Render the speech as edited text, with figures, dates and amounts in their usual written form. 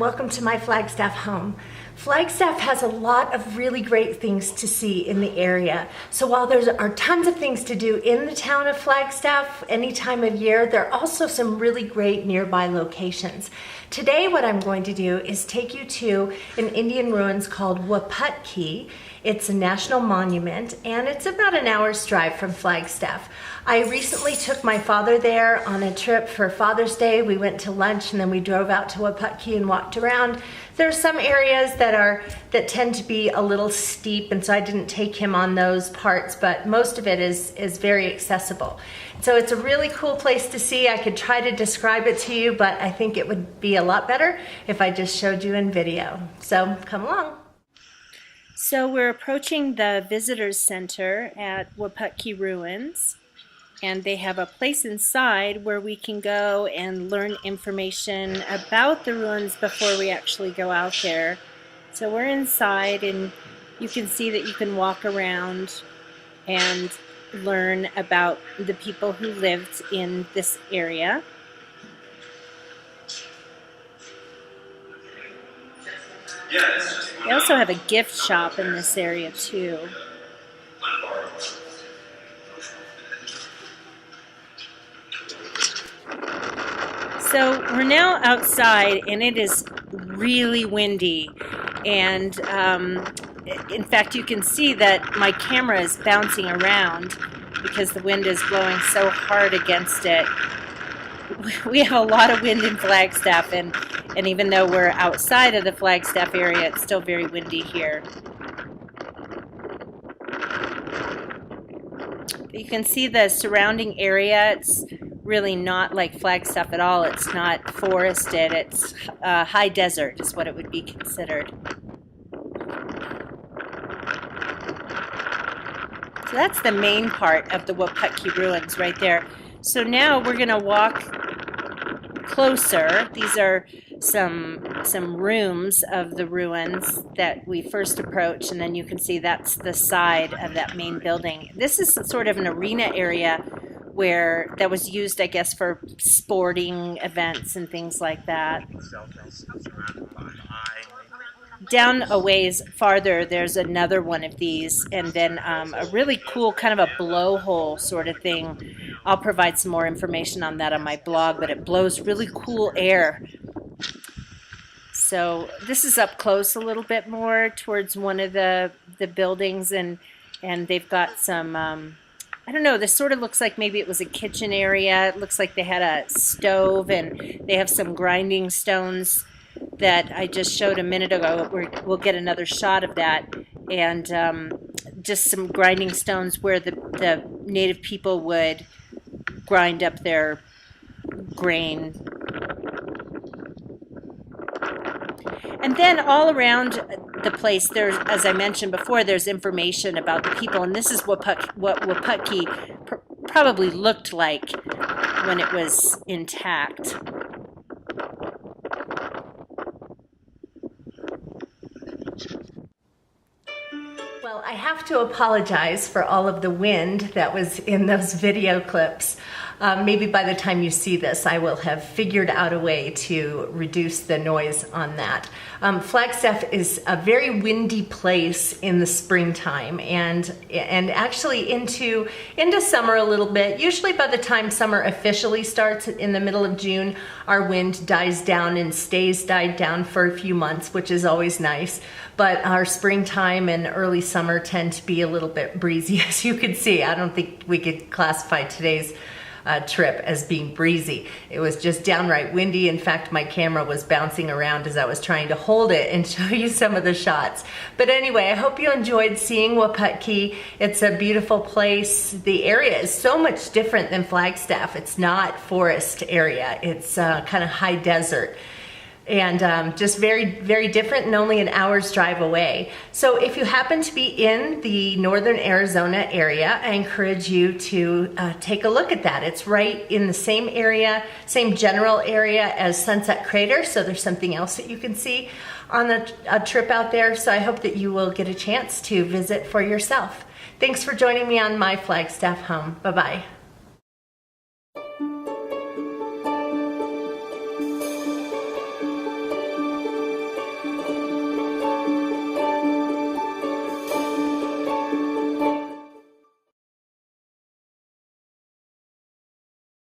welcome to my Flagstaff home. Flagstaff has a lot of really great things to see in the area. So while there are tons of things to do in the town of Flagstaff any time of year, there are also some really great nearby locations. Today what I'm going to do is take you to an Indian ruins called Wupatki. It's a national monument and it's about an hour's drive from Flagstaff. I recently took my father there on a trip for Father's Day. We went to lunch and then we drove out to Wapatki and walked around. There are some areas that tend to be a little steep, and so I didn't take him on those parts, but most of it is very accessible. So it's a really cool place to see. I could try to describe it to you, but I think it would be a lot better if I just showed you in video. So come along. So we're approaching the Visitors Center at Wupatki Ruins, and they have a place inside where we can go and learn information about the ruins before we actually go out there. So we're inside and you can see that you can walk around and learn about the people who lived in this area. They also have a gift shop in this area too. So we're now outside and it is really windy, and in fact you can see that my camera is bouncing around because the wind is blowing so hard against it. We have a lot of wind in Flagstaff, and even though we're outside of the Flagstaff area, it's still very windy here. But you can see the surrounding area. It's really not like Flagstaff at all. It's not forested. It's high desert is what it would be considered. So that's the main part of the Wupatki ruins right there. So now we're going to walk closer. These are some rooms of the ruins that we first approached, and then you can see that's the side of that main building. This is sort of an arena area where that was used, I guess, for sporting events and things like that. Down a ways farther, there's another one of these, and then a really cool kind of a blowhole sort of thing. I'll provide some more information on that on my blog, but it blows really cool air. So this is up close a little bit more towards one of the buildings, and they've got some I don't know, this sort of looks like maybe it was a kitchen area. It looks like they had a stove, and they have some grinding stones that I just showed a minute ago. We'll get another shot of that, and just some grinding stones where the native people would grind up their grain. And then all around the place, there's, as I mentioned before, there's information about the people, and this is what Wupatki probably looked like when it was intact. Well, I have to apologize for all of the wind that was in those video clips. Maybe by the time you see this, I will have figured out a way to reduce the noise on that. Flagstaff is a very windy place in the springtime, and actually into summer a little bit. Usually by the time summer officially starts in the middle of June, our wind dies down and stays died down for a few months, which is always nice. But our springtime and early summer tend to be a little bit breezy, as you can see. I don't think we could classify today's trip as being breezy. It was just downright windy. In fact, my camera was bouncing around as I was trying to hold it and show you some of the shots. But anyway, I hope you enjoyed seeing Wupatki. It's a beautiful place. The area is so much different than Flagstaff. It's not forest area. It's kind of high desert. And just very, very different, and only an hour's drive away. So if you happen to be in the northern Arizona area, I encourage you to take a look at that. It's right in the same area, same general area as Sunset Crater, so there's something else that you can see on a trip out there. So I hope that you will get a chance to visit for yourself. Thanks for joining me on my Flagstaff home. Bye-bye.